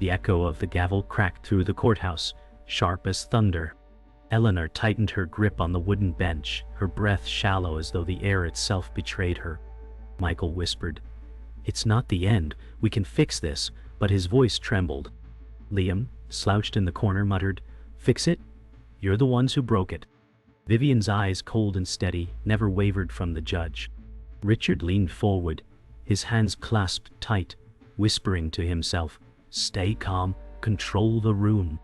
The echo of the gavel cracked through the courthouse, sharp as thunder. Eleanor tightened her grip on the wooden bench, her breath shallow as though the air itself betrayed her. Michael whispered, "It's not the end, we can fix this," but his voice trembled. Liam, slouched in the corner, muttered, "Fix it? You're the ones who broke it." Vivian's eyes, cold and steady, never wavered from the judge. Richard leaned forward, his hands clasped tight, whispering to himself, "Stay calm, control the room."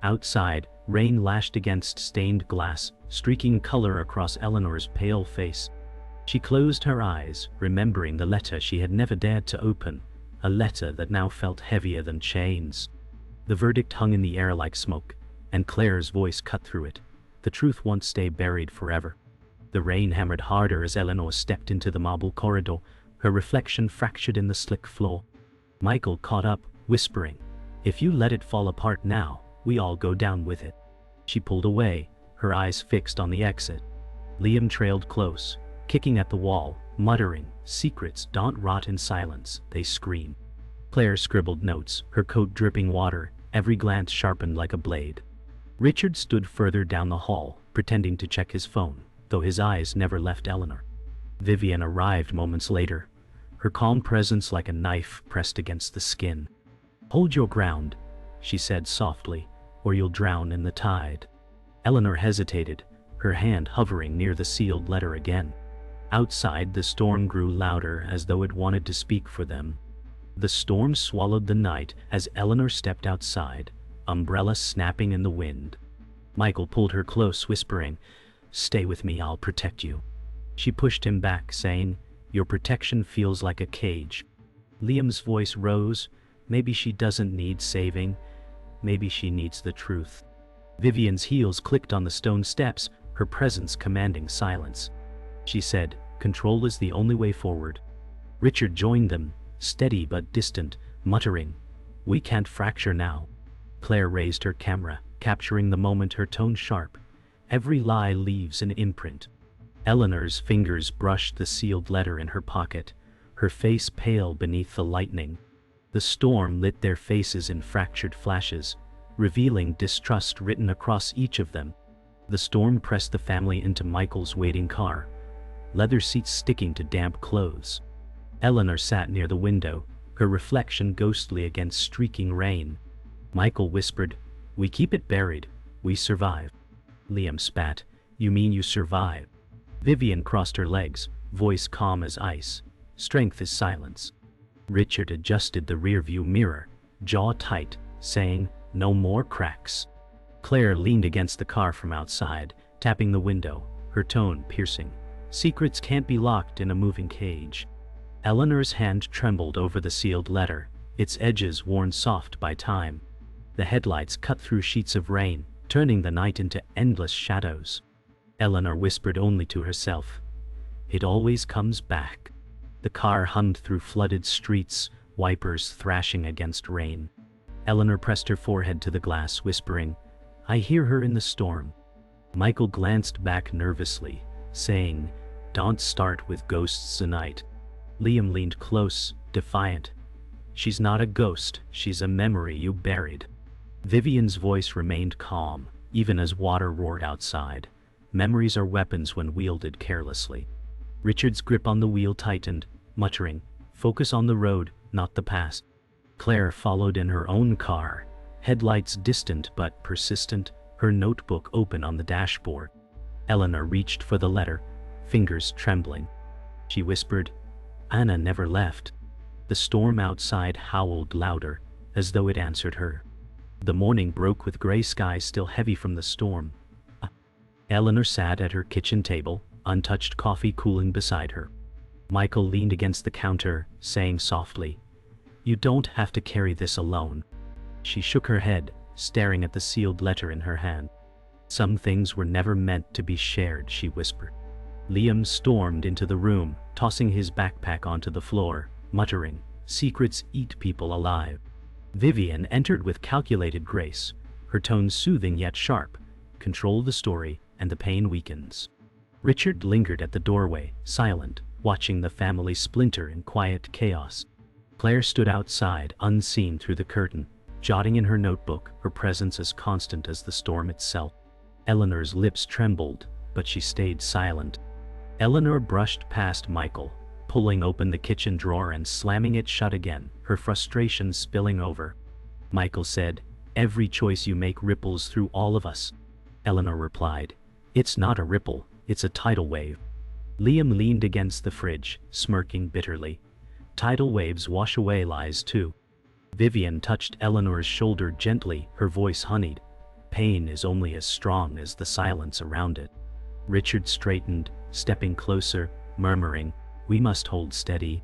Outside, rain lashed against stained glass, streaking color across Eleanor's pale face. She closed her eyes, remembering the letter she had never dared to open, a letter that now felt heavier than chains. The verdict hung in the air like smoke, and Claire's voice cut through it. The truth won't stay buried forever. The rain hammered harder as Eleanor stepped into the marble corridor, her reflection fractured in the slick floor. Michael caught up, whispering, "If you let it fall apart now, we all go down with it." She pulled away, her eyes fixed on the exit. Liam trailed close, kicking at the wall, muttering, "Secrets don't rot in silence, they scream." Claire scribbled notes, her coat dripping water, every glance sharpened like a blade. Richard stood further down the hall, pretending to check his phone, though his eyes never left Eleanor. Vivian arrived moments later, her calm presence like a knife pressed against the skin. "Hold your ground," she said softly, "or you'll drown in the tide." Eleanor hesitated, her hand hovering near the sealed letter again. Outside, the storm grew louder as though it wanted to speak for them. The storm swallowed the night as Eleanor stepped outside, umbrella snapping in the wind. Michael pulled her close, whispering, "Stay with me, I'll protect you." She pushed him back, saying, "Your protection feels like a cage." Liam's voice rose, "Maybe she doesn't need saving. Maybe she needs the truth." Vivian's heels clicked on the stone steps, her presence commanding silence. She said, "Control is the only way forward." Richard joined them, steady but distant, muttering, "We can't fracture now." Claire raised her camera, capturing the moment, her tone sharp. "Every lie leaves an imprint." Eleanor's fingers brushed the sealed letter in her pocket, her face pale beneath the lightning. The storm lit their faces in fractured flashes, revealing distrust written across each of them. The storm pressed the family into Michael's waiting car, leather seats sticking to damp clothes. Eleanor sat near the window, her reflection ghostly against streaking rain. Michael whispered, "We keep it buried, we survive." Liam spat, "You mean you survive?" Vivian crossed her legs, voice calm as ice. "Strength is silence." Richard adjusted the rearview mirror, jaw tight, saying, "No more cracks." Claire leaned against the car from outside, tapping the window, her tone piercing. "Secrets can't be locked in a moving cage." Eleanor's hand trembled over the sealed letter, its edges worn soft by time. The headlights cut through sheets of rain, turning the night into endless shadows. Eleanor whispered only to herself, "It always comes back." The car hummed through flooded streets, wipers thrashing against rain. Eleanor pressed her forehead to the glass, whispering, "I hear her in the storm." Michael glanced back nervously, saying, "Don't start with ghosts tonight." Liam leaned close, defiant. "She's not a ghost, she's a memory you buried." Vivian's voice remained calm, even as water roared outside. Memories are weapons when wielded carelessly. Richard's grip on the wheel tightened, muttering, "Focus on the road, not the past." Claire followed in her own car, headlights distant but persistent, her notebook open on the dashboard. Eleanor reached for the letter, fingers trembling. She whispered, "Anna never left." The storm outside howled louder, as though it answered her. The morning broke with gray skies still heavy from the storm. Eleanor sat at her kitchen table, untouched coffee cooling beside her. Michael leaned against the counter, saying softly, "You don't have to carry this alone." She shook her head, staring at the sealed letter in her hand. "Some things were never meant to be shared," she whispered. Liam stormed into the room, tossing his backpack onto the floor, muttering, "Secrets eat people alive." Vivian entered with calculated grace, her tone soothing yet sharp. "Control the story, and the pain weakens." Richard lingered at the doorway, silent, watching the family splinter in quiet chaos. Claire stood outside, unseen through the curtain, jotting in her notebook, her presence as constant as the storm itself. Eleanor's lips trembled, but she stayed silent. Eleanor brushed past Michael, pulling open the kitchen drawer and slamming it shut again, her frustration spilling over. Michael said, "Every choice you make ripples through all of us." Eleanor replied, "It's not a ripple, it's a tidal wave." Liam leaned against the fridge, smirking bitterly. "Tidal waves wash away lies too." Vivian touched Eleanor's shoulder gently, her voice honeyed. "Pain is only as strong as the silence around it." Richard straightened, stepping closer, murmuring, "We must hold steady."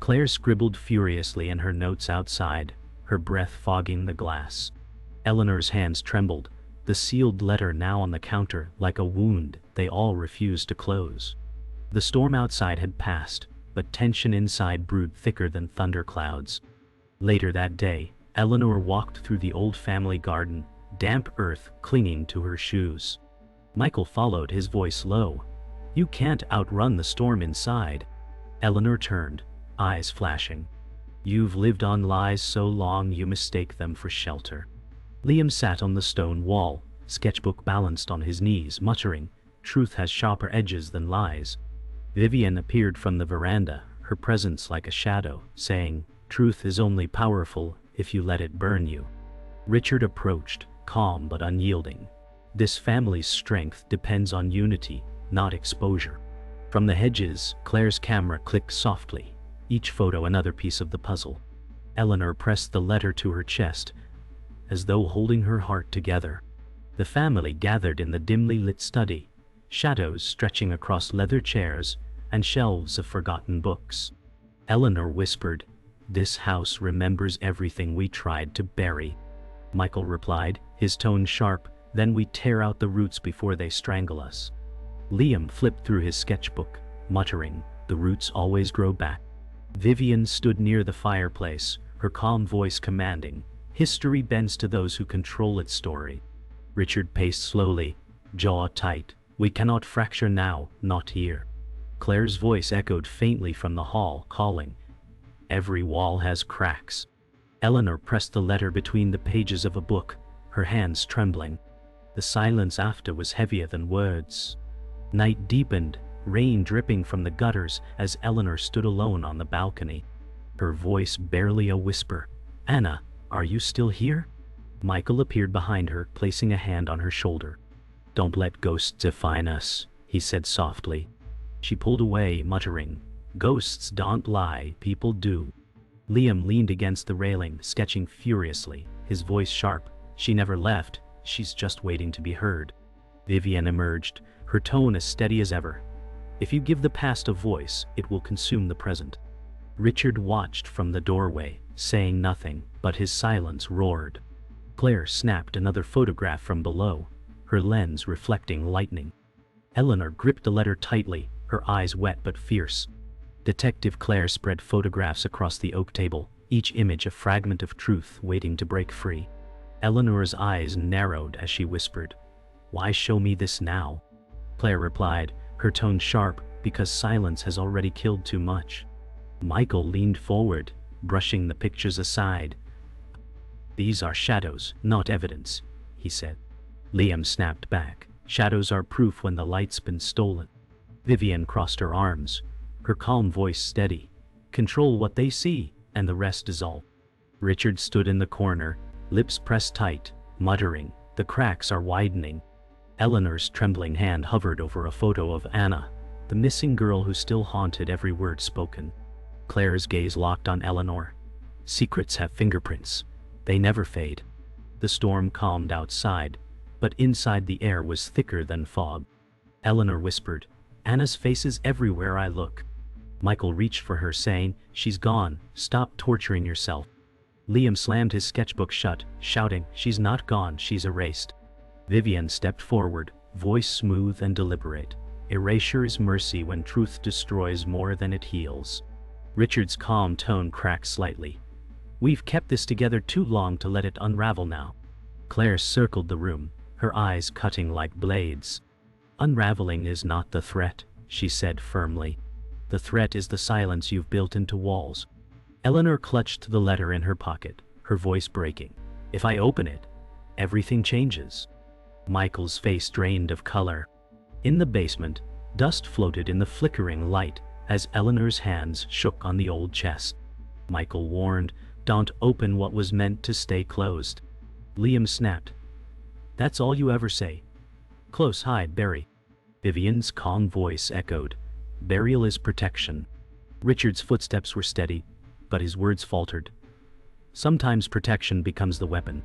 Claire scribbled furiously in her notes outside, her breath fogging the glass. Eleanor's hands trembled, the sealed letter now on the counter like a wound they all refused to close. The storm outside had passed, but tension inside brewed thicker than thunderclouds. Later that day, Eleanor walked through the old family garden, damp earth clinging to her shoes. Michael followed, his voice low. "You can't outrun the storm inside." Eleanor turned, eyes flashing. "You've lived on lies so long you mistake them for shelter." Liam sat on the stone wall, sketchbook balanced on his knees, muttering, "Truth has sharper edges than lies." Vivian appeared from the veranda, her presence like a shadow, saying, "Truth is only powerful if you let it burn you." Richard approached, calm but unyielding. "This family's strength depends on unity, not exposure." From the hedges, Claire's camera clicked softly, each photo another piece of the puzzle. Eleanor pressed the letter to her chest, as though holding her heart together. The family gathered in the dimly lit study, shadows stretching across leather chairs and shelves of forgotten books. Eleanor whispered, "This house remembers everything we tried to bury." Michael replied, his tone sharp, "Then we tear out the roots before they strangle us." Liam flipped through his sketchbook, muttering, "The roots always grow back." Vivian stood near the fireplace, her calm voice commanding, "History bends to those who control its story." Richard paced slowly, jaw tight. "We cannot fracture now, not here." Claire's voice echoed faintly from the hall, calling, "Every wall has cracks." Eleanor pressed the letter between the pages of a book, her hands trembling. The silence after was heavier than words. Night deepened, rain dripping from the gutters as Eleanor stood alone on the balcony. Her voice barely a whisper. "Anna, are you still here?" Michael appeared behind her, placing a hand on her shoulder. "Don't let ghosts define us," he said softly. She pulled away, muttering, "Ghosts don't lie, people do." Liam leaned against the railing, sketching furiously, his voice sharp. "She never left, she's just waiting to be heard." Vivian emerged, her tone as steady as ever. "If you give the past a voice, it will consume the present." Richard watched from the doorway, saying nothing, but his silence roared. Claire snapped another photograph from below, her lens reflecting lightning. Eleanor gripped the letter tightly, her eyes wet but fierce. Detective Claire spread photographs across the oak table, each image a fragment of truth waiting to break free. Eleanor's eyes narrowed as she whispered, "Why show me this now?" Claire replied, her tone sharp, "Because silence has already killed too much." Michael leaned forward, brushing the pictures aside. "These are shadows, not evidence," he said. Liam snapped back, "Shadows are proof when the light's been stolen." Vivian crossed her arms, her calm voice steady. "Control what they see, and the rest dissolve." Richard stood in the corner, lips pressed tight, muttering, "The cracks are widening." Eleanor's trembling hand hovered over a photo of Anna, the missing girl who still haunted every word spoken. Claire's gaze locked on Eleanor. "Secrets have fingerprints. They never fade." The storm calmed outside, but inside the air was thicker than fog. Eleanor whispered, "Anna's face is everywhere I look." Michael reached for her, saying, "She's gone, stop torturing yourself." Liam slammed his sketchbook shut, shouting, "She's not gone, she's erased." Vivian stepped forward, voice smooth and deliberate. "Erasure is mercy when truth destroys more than it heals." Richard's calm tone cracked slightly. "We've kept this together too long to let it unravel now." Claire circled the room, her eyes cutting like blades. "Unraveling is not the threat," she said firmly. "The threat is the silence you've built into walls." Eleanor clutched the letter in her pocket, her voice breaking. If I open it, everything changes. Michael's face drained of color. In the basement, dust floated in the flickering light as Eleanor's hands shook on the old chest. Michael warned, "Don't open what was meant to stay closed." Liam snapped, "That's all you ever say." "Close hide, Barry." Vivian's calm voice echoed, "Burial is protection." Richard's footsteps were steady, but his words faltered. "Sometimes protection becomes the weapon."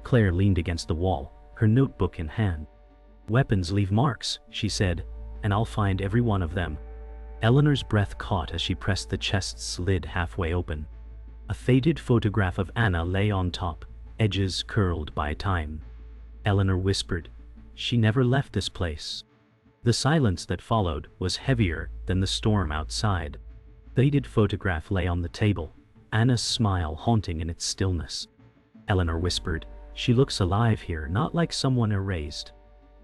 Claire leaned against the wall, her notebook in hand. "Weapons leave marks," she said, "and I'll find every one of them." Eleanor's breath caught as she pressed the chest's lid halfway open. A faded photograph of Anna lay on top, edges curled by time. Eleanor whispered, "She never left this place." The silence that followed was heavier than the storm outside. The faded photograph lay on the table, Anna's smile haunting in its stillness. Eleanor whispered, "She looks alive here, not like someone erased."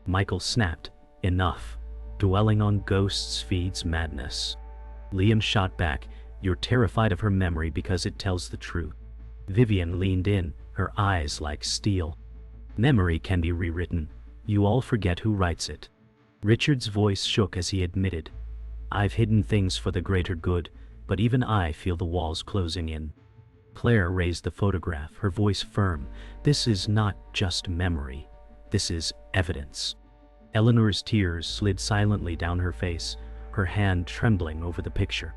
Michael snapped, "Enough. Dwelling on ghosts feeds madness." Liam shot back, "You're terrified of her memory because it tells the truth." Vivian leaned in, her eyes like steel. "Memory can be rewritten. You all forget who writes it." Richard's voice shook as he admitted, "I've hidden things for the greater good, but even I feel the walls closing in." Claire raised the photograph, her voice firm. "This is not just memory. This is evidence." Eleanor's tears slid silently down her face, her hand trembling over the picture.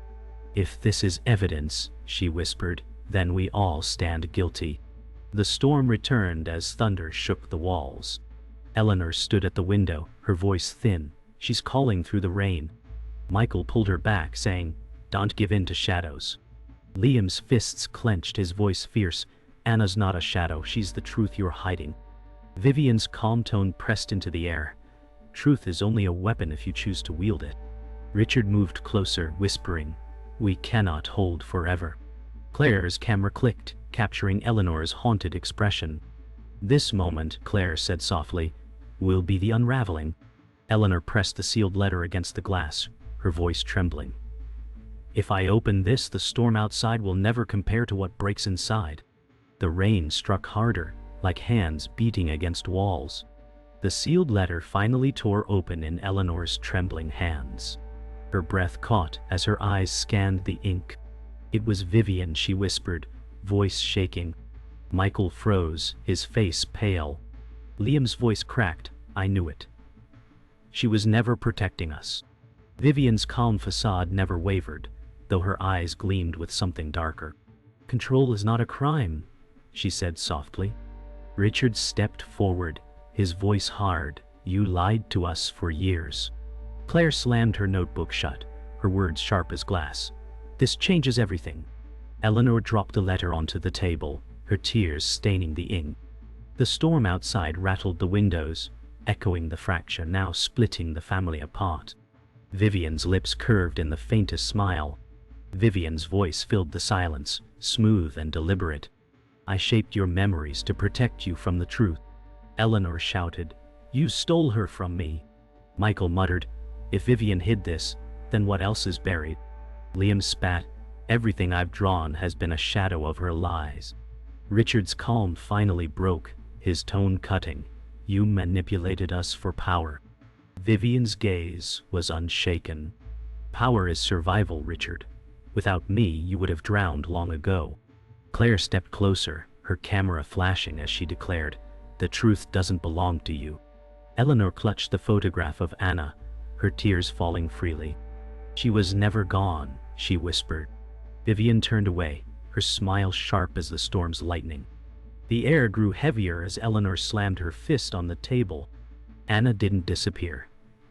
"If this is evidence," she whispered, "then we all stand guilty." The storm returned as thunder shook the walls. Eleanor stood at the window, her voice thin. "She's calling through the rain." Michael pulled her back, saying, "Don't give in to shadows." Liam's fists clenched, his voice fierce. "Anna's not a shadow, she's the truth you're hiding." Vivian's calm tone pressed into the air. "Truth is only a weapon if you choose to wield it." Richard moved closer, whispering, "We cannot hold forever." Claire's camera clicked, capturing Eleanor's haunted expression. "This moment," Claire said softly, "will be the unraveling." Eleanor pressed the sealed letter against the glass, her voice trembling. "If I open this, the storm outside will never compare to what breaks inside." The rain struck harder, like hands beating against walls. The sealed letter finally tore open in Eleanor's trembling hands. Her breath caught as her eyes scanned the ink. "It was Vivian," she whispered, voice shaking. Michael froze, his face pale. Liam's voice cracked, "I knew it. She was never protecting us." Vivian's calm facade never wavered, though her eyes gleamed with something darker. "Control is not a crime," she said softly. Richard stepped forward, his voice hard. "You lied to us for years." Claire slammed her notebook shut, her words sharp as glass. "This changes everything." Eleanor dropped the letter onto the table, her tears staining the ink. The storm outside rattled the windows, echoing the fracture now splitting the family apart. Vivian's lips curved in the faintest smile. Vivian's voice filled the silence, smooth and deliberate. "I shaped your memories to protect you from the truth." Eleanor shouted, "You stole her from me." Michael muttered, "If Vivian hid this, then what else is buried?" Liam spat, "Everything I've drawn has been a shadow of her lies." Richard's calm finally broke, his tone cutting. "You manipulated us for power." Vivian's gaze was unshaken. "Power is survival, Richard. Without me, you would have drowned long ago." Claire stepped closer, her camera flashing as she declared, "The truth doesn't belong to you." Eleanor clutched the photograph of Anna, her tears falling freely. "She was never gone," she whispered. Vivian turned away, her smile sharp as the storm's lightning. The air grew heavier as Eleanor slammed her fist on the table. "Anna didn't disappear.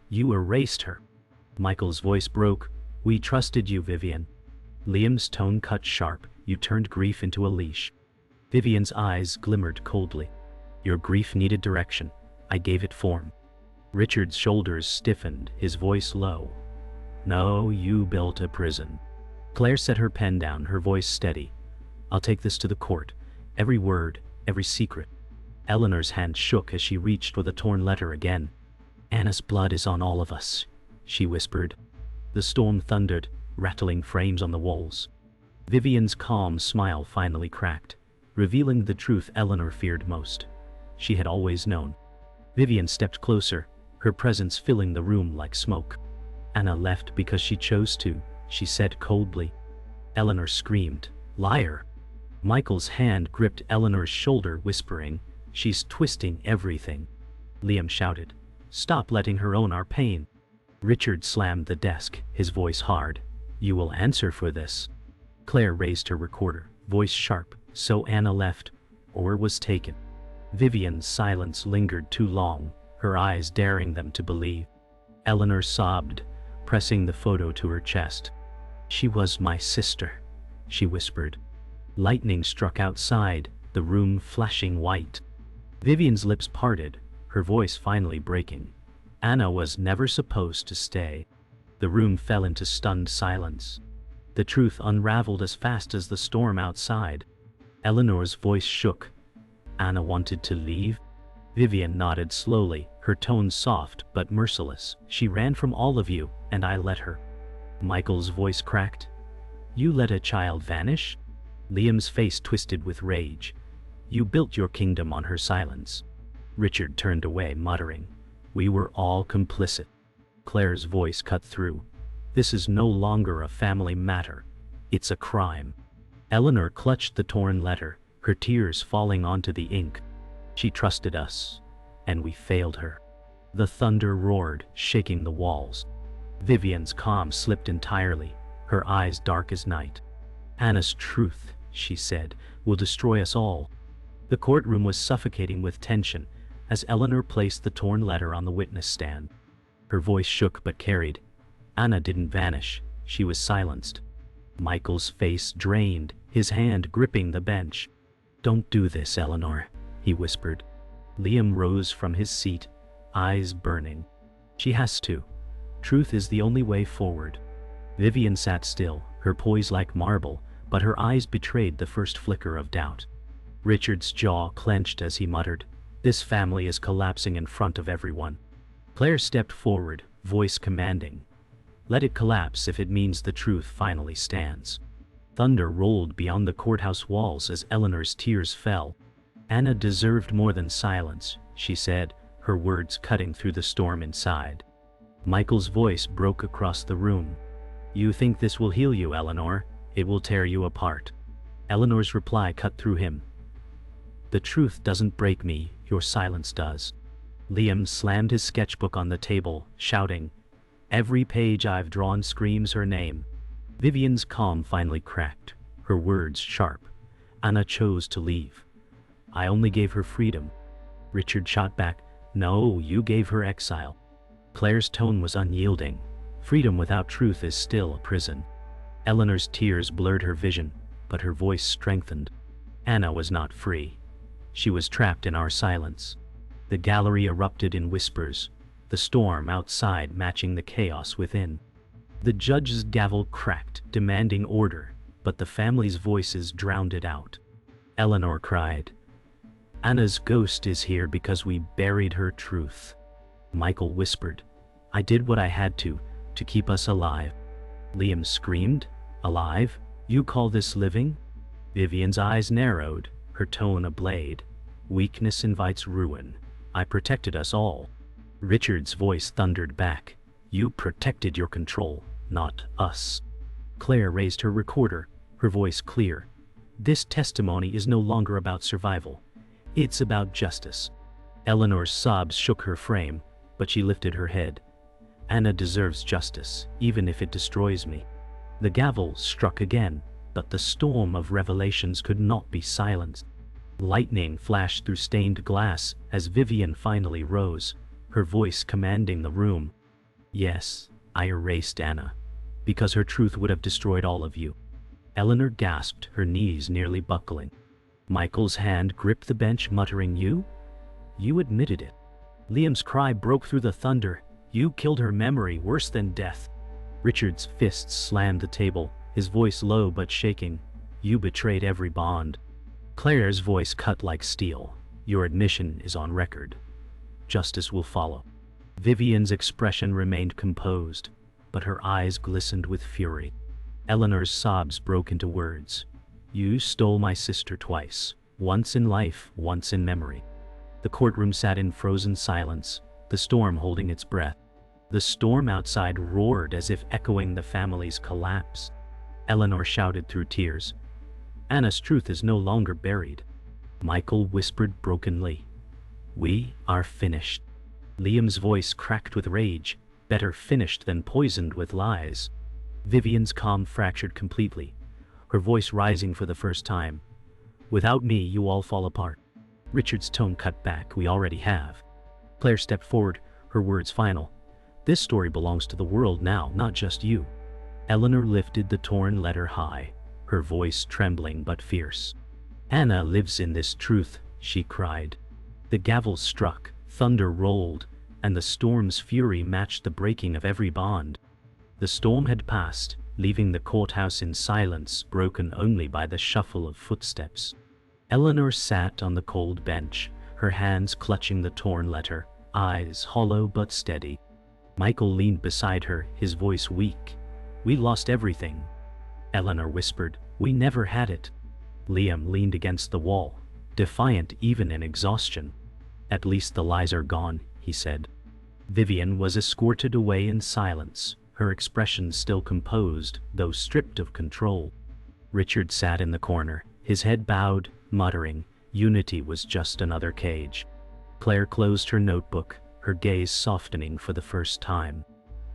You erased her." Michael's voice broke, "We trusted you, Vivian." Liam's tone cut sharp, "You turned grief into a leash." Vivian's eyes glimmered coldly. "Your grief needed direction. I gave it form." Richard's shoulders stiffened, his voice low. "No, you built a prison." Claire set her pen down, her voice steady. "I'll take this to the court. Every word, every secret." Eleanor's hand shook as she reached for the torn letter again. "Anna's blood is on all of us," she whispered. The storm thundered, rattling frames on the walls. Vivian's calm smile finally cracked. revealing the truth Eleanor feared most. She had always known. Vivian stepped closer, her presence filling the room like smoke. Anna left because she chose to, she said coldly. Eleanor screamed, "Liar!" Michael's hand gripped Eleanor's shoulder, whispering, "She's twisting everything." Liam shouted, "Stop letting her own our pain." Richard slammed the desk, his voice hard. "You will answer for this." Claire raised her recorder, voice sharp, so Anna left, or was taken. Vivian's silence lingered too long, her eyes daring them to believe. Eleanor sobbed, pressing the photo to her chest. "She was my sister," she whispered. Lightning struck outside, the room flashing white. Vivian's lips parted, her voice finally breaking. Anna was never supposed to stay. The room fell into stunned silence. The truth unraveled as fast as the storm outside. Eleanor's voice shook. "Anna wanted to leave?" Vivian nodded slowly, her tone soft but merciless. "She ran from all of you, and I let her." Michael's voice cracked. "You let a child vanish?" Liam's face twisted with rage. "You built your kingdom on her silence." Richard turned away, muttering, "We were all complicit." Claire's voice cut through. "This is no longer a family matter. It's a crime." Eleanor clutched the torn letter, her tears falling onto the ink. "She trusted us, and we failed her." The thunder roared, shaking the walls. Vivian's calm slipped entirely, her eyes dark as night. "Anna's truth," she said, "will destroy us all." The courtroom was suffocating with tension as Eleanor placed the torn letter on the witness stand. Her voice shook but carried. "Anna didn't vanish, she was silenced." Michael's face drained, his hand gripping the bench. "Don't do this, Eleanor," he whispered. Liam rose from his seat, eyes burning. "She has to. Truth is the only way forward." Vivian sat still, her poise like marble, but her eyes betrayed the first flicker of doubt. Richard's jaw clenched as he muttered, "This family is collapsing in front of everyone." Claire stepped forward, voice commanding, "Let it collapse if it means the truth finally stands." Thunder rolled beyond the courthouse walls as Eleanor's tears fell. "Anna deserved more than silence," she said, her words cutting through the storm inside. Michael's voice broke across the room. "You think this will heal you, Eleanor? It will tear you apart." Eleanor's reply cut through him. "The truth doesn't break me, your silence does." Liam slammed his sketchbook on the table, shouting, "Every page I've drawn screams her name." Vivian's calm finally cracked, her words sharp. "Anna chose to leave. I only gave her freedom." Richard shot back, "No, you gave her exile." Claire's tone was unyielding. "Freedom without truth is still a prison." Eleanor's tears blurred her vision, but her voice strengthened. Anna was not free. She was trapped in our silence. The gallery erupted in whispers, the storm outside matching the chaos within. The judge's gavel cracked, demanding order, but the family's voices drowned it out. Eleanor cried, "Anna's ghost is here because we buried her truth." Michael whispered, "I did what I had to keep us alive." Liam screamed, "Alive? You call this living?" Vivian's eyes narrowed, her tone a blade. "Weakness invites ruin. I protected us all." Richard's voice thundered back, "You protected your control, not us." Claire raised her recorder, her voice clear. "This testimony is no longer about survival. It's about justice." Eleanor's sobs shook her frame, but she lifted her head. "Anna deserves justice, even if it destroys me." The gavel struck again, but the storm of revelations could not be silenced. Lightning flashed through stained glass as Vivian finally rose, her voice commanding the room. "Yes, I erased Anna, because her truth would have destroyed all of you." Eleanor gasped, her knees nearly buckling. Michael's hand gripped the bench, muttering, "You? You admitted it." Liam's cry broke through the thunder, "You killed her memory worse than death." Richard's fists slammed the table, his voice low but shaking, "You betrayed every bond." Claire's voice cut like steel, "Your admission is on record. Justice will follow." Vivian's expression remained composed, but her eyes glistened with fury. Eleanor's sobs broke into words. "You stole my sister twice. Once in life, once in memory. The courtroom sat in frozen silence, the storm holding its breath. The storm outside roared as if echoing the family's collapse. Eleanor shouted through tears, "Anna's truth is no longer buried." Michael whispered brokenly, "We are finished." Liam's voice cracked with rage, better finished than poisoned with lies. Vivian's calm fractured completely, her voice rising for the first time. "Without me, you all fall apart." Richard's tone cut back, "We already have." Claire stepped forward, her words final. "This story belongs to the world now, not just you." Eleanor lifted the torn letter high, her voice trembling but fierce. "Anna lives in this truth," she cried. The gavel struck, thunder rolled, and the storm's fury matched the breaking of every bond. The storm had passed, leaving the courthouse in silence, broken only by the shuffle of footsteps. Eleanor sat on the cold bench, her hands clutching the torn letter, eyes hollow but steady. Michael leaned beside her, his voice weak. "We lost everything." Eleanor whispered, "We never had it." Liam leaned against the wall, defiant even in exhaustion. "At least the lies are gone," he said. Vivian was escorted away in silence, her expression still composed, though stripped of control. Richard sat in the corner, his head bowed, muttering, "Unity was just another cage." Claire closed her notebook, her gaze softening for the first time.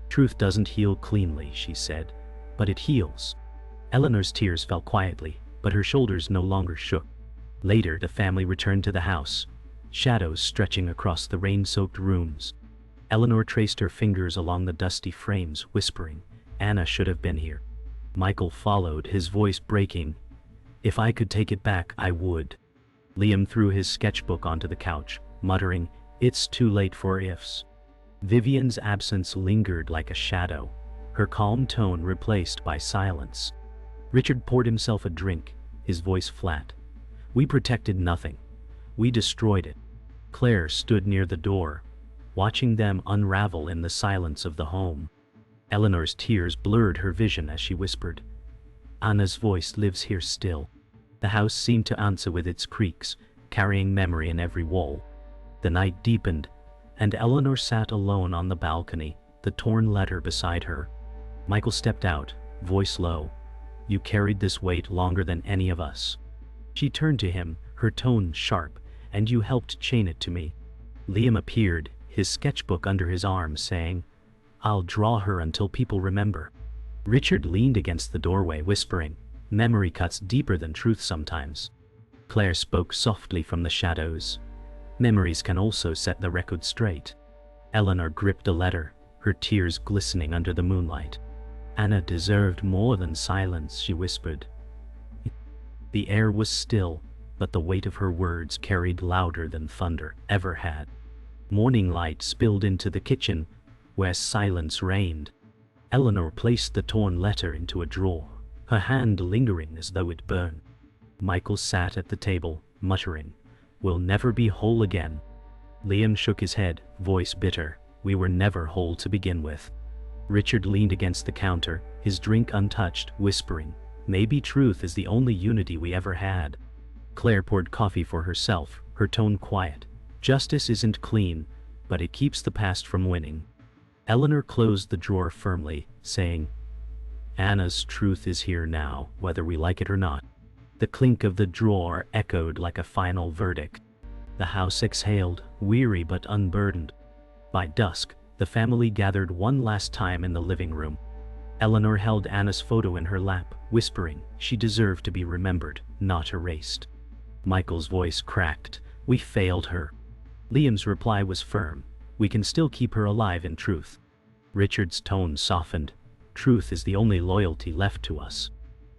"Truth doesn't heal cleanly," she said, "but it heals." Eleanor's tears fell quietly, but her shoulders no longer shook. Later, the family returned to the house, shadows stretching across the rain-soaked rooms. Eleanor traced her fingers along the dusty frames, whispering, "Anna should have been here." Michael followed, his voice breaking, "If I could take it back, I would." Liam threw his sketchbook onto the couch, muttering, "It's too late for ifs." Vivian's absence lingered like a shadow, her calm tone replaced by silence. Richard poured himself a drink, his voice flat. "We protected nothing. We destroyed it." Claire stood near the door, watching them unravel in the silence of the home. Eleanor's tears blurred her vision as she whispered, "Anna's voice lives here still." The house seemed to answer with its creaks, carrying memory in every wall. The night deepened, and Eleanor sat alone on the balcony, the torn letter beside her. Michael stepped out, voice low, "You carried this weight longer than any of us." She turned to him, her tone sharp, "And you helped chain it to me." Liam appeared, his sketchbook under his arm, saying, "I'll draw her until people remember." Richard leaned against the doorway, whispering, "Memory cuts deeper than truth sometimes." Claire spoke softly from the shadows, "Memories can also set the record straight." Eleanor gripped a letter, her tears glistening under the moonlight. "Anna deserved more than silence," she whispered. The air was still, but the weight of her words carried louder than thunder ever had. Morning light spilled into the kitchen, where silence reigned. Eleanor placed the torn letter into a drawer, her hand lingering as though it burned. Michael sat at the table, muttering, "We'll never be whole again." Liam shook his head, voice bitter, "We were never whole to begin with." Richard leaned against the counter, his drink untouched, whispering, "Maybe truth is the only unity we ever had." Claire poured coffee for herself, her tone quiet. "Justice isn't clean, but it keeps the past from winning." Eleanor closed the drawer firmly, saying, "Anna's truth is here now, whether we like it or not." The clink of the drawer echoed like a final verdict. The house exhaled, weary but unburdened. By dusk, the family gathered one last time in the living room. Eleanor held Anna's photo in her lap, whispering, "She deserved to be remembered, not erased." Michael's voice cracked, "We failed her." Liam's reply was firm, "We can still keep her alive in truth." Richard's tone softened, "Truth is the only loyalty left to us."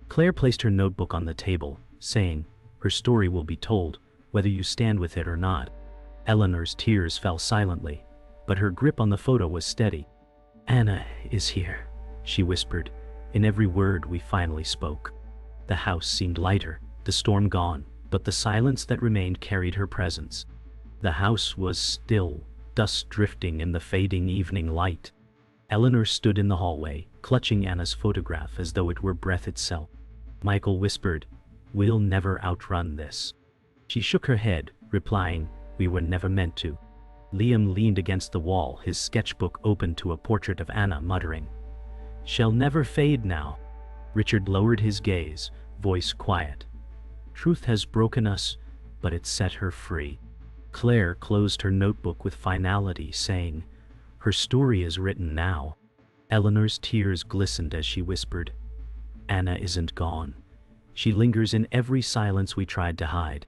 Claire placed her notebook on the table, saying, "Her story will be told, whether you stand with it or not." Eleanor's tears fell silently, but her grip on the photo was steady. "Anna is here," she whispered, "in every word we finally spoke." The house seemed lighter, the storm gone, but the silence that remained carried her presence. The house was still, dust drifting in the fading evening light. Eleanor stood in the hallway, clutching Anna's photograph as though it were breath itself. Michael whispered, "We'll never outrun this." She shook her head, replying, "We were never meant to." Liam leaned against the wall, his sketchbook open to a portrait of Anna, muttering, "Shall never fade now." Richard lowered his gaze, voice quiet. "Truth has broken us, but it set her free." Claire closed her notebook with finality, saying, "Her story is written now." Eleanor's tears glistened as she whispered, "Anna isn't gone. She lingers in every silence we tried to hide."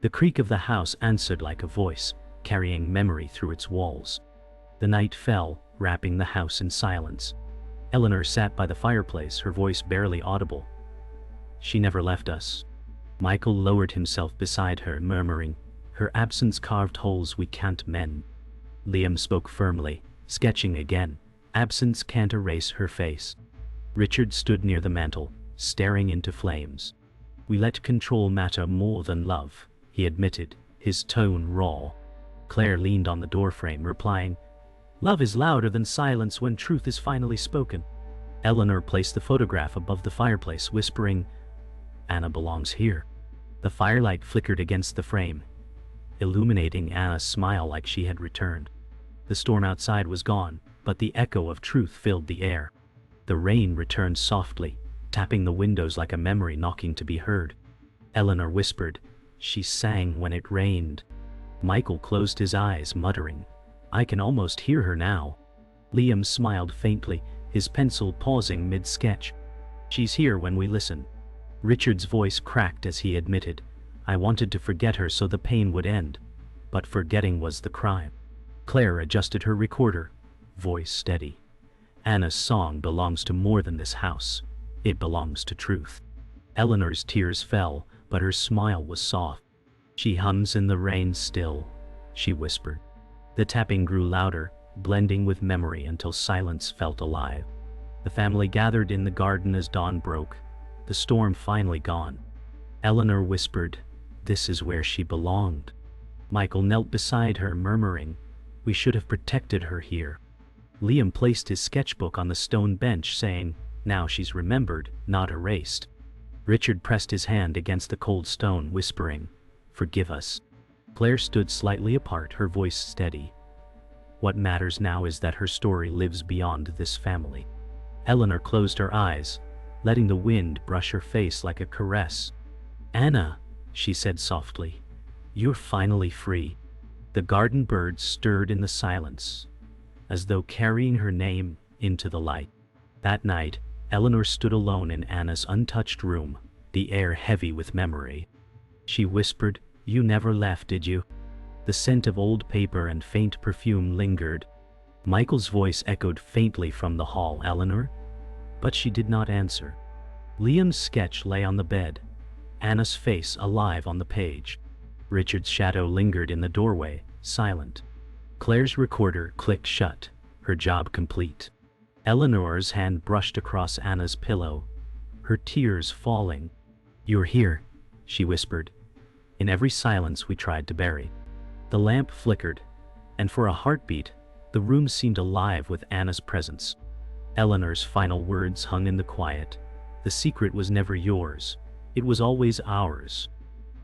The creak of the house answered like a voice, carrying memory through its walls. The night fell, wrapping the house in silence. Eleanor sat by the fireplace, her voice barely audible. "She never left us." Michael lowered himself beside her, murmuring, "Her absence carved holes we can't mend." Liam spoke firmly, sketching again, "Absence can't erase her face." Richard stood near the mantel, staring into flames. "We let control matter more than love," he admitted, his tone raw. Claire leaned on the doorframe, replying, "Love is louder than silence when truth is finally spoken." Eleanor placed the photograph above the fireplace, whispering, "Anna belongs here." The firelight flickered against the frame, illuminating Anna's smile like she had returned. The storm outside was gone, but the echo of truth filled the air. The rain returned softly, tapping the windows like a memory knocking to be heard. Eleanor whispered, "She sang when it rained." Michael closed his eyes, muttering, "I can almost hear her now." Liam smiled faintly, his pencil pausing mid-sketch. "She's here when we listen." Richard's voice cracked as he admitted, "I wanted to forget her so the pain would end, but forgetting was the crime." Claire adjusted her recorder, voice steady. "Anna's song belongs to more than this house. It belongs to truth." Eleanor's tears fell, but her smile was soft. "She hums in the rain still," she whispered. The tapping grew louder, blending with memory until silence felt alive. The family gathered in the garden as dawn broke, the storm finally gone. Eleanor whispered, "This is where she belonged." Michael knelt beside her, murmuring, "We should have protected her here." Liam placed his sketchbook on the stone bench, saying, "Now she's remembered, not erased." Richard pressed his hand against the cold stone, whispering, "Forgive us." Claire stood slightly apart, her voice steady. "What matters now is that her story lives beyond this family." Eleanor closed her eyes, letting the wind brush her face like a caress. "Anna," she said softly, "you're finally free." The garden birds stirred in the silence, as though carrying her name into the light. That night, Eleanor stood alone in Anna's untouched room, the air heavy with memory. She whispered, "You never left, did you?" The scent of old paper and faint perfume lingered. Michael's voice echoed faintly from the hall, "Eleanor?" But she did not answer. Liam's sketch lay on the bed, Anna's face alive on the page. Richard's shadow lingered in the doorway, silent. Claire's recorder clicked shut, her job complete. Eleanor's hand brushed across Anna's pillow, her tears falling. "You're here," she whispered, in every silence we tried to bury. The lamp flickered, and for a heartbeat, the room seemed alive with Anna's presence. Eleanor's final words hung in the quiet. "The secret was never yours. It was always ours."